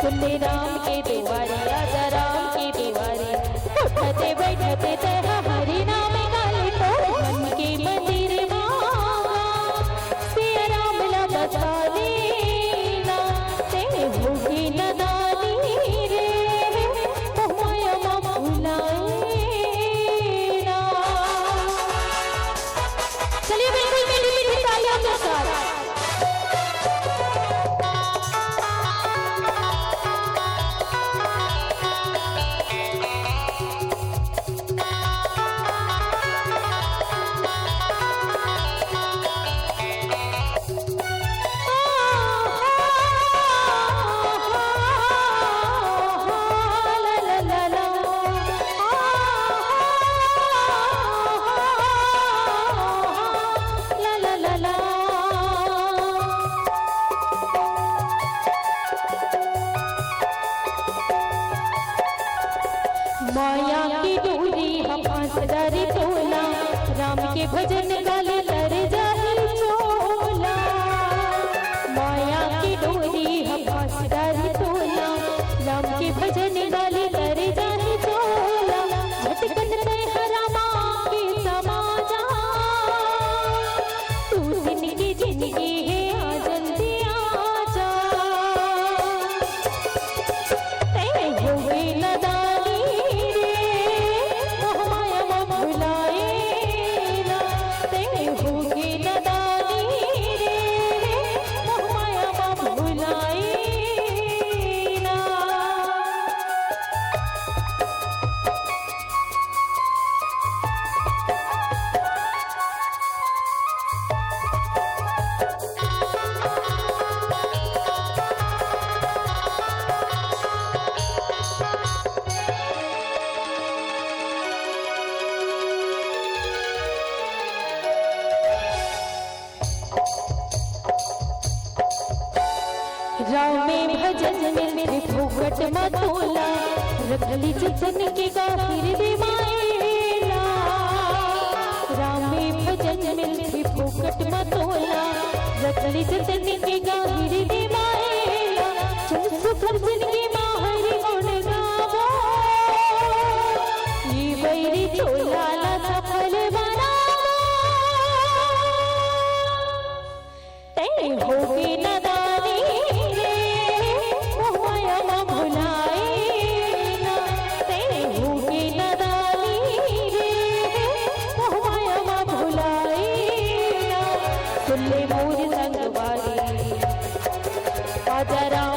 सुनले राम के दुआरे आजा राम के दुआरे उठते बैठते तेरा हरि नाम गाले तो मन के मंदिर मांगा सिया राम ला बता देना तेरे होगी नदानी रे तो माया मामा भुलाए ना। चलिए बिल्कुल मिली मिली तालियों के साथ माया की डोरी हम आसदारी तोला राम के भजन गाले तर जाही चोला। माया की डोरी हम आसदारी तोला राम के भजन गाले तर जाही चोला। भटकन पे हरामा के समाजा तू जिंदगी जिंदगी है आ जल्दी आजा तेरे होगे नदानी राम में भजन मेरे फुगट मतोला रखली जतन के गाहिर दे मायला। राम में भजन मेरे फुगट मतोला रखली जतन के गाहिर दे मायला। चल सुखर जिंदगी माहर गुण गावो ये बैरी चोला ला सफल बनावो तेरे होगे नदानी सुनले मोर संगवारी आजा राम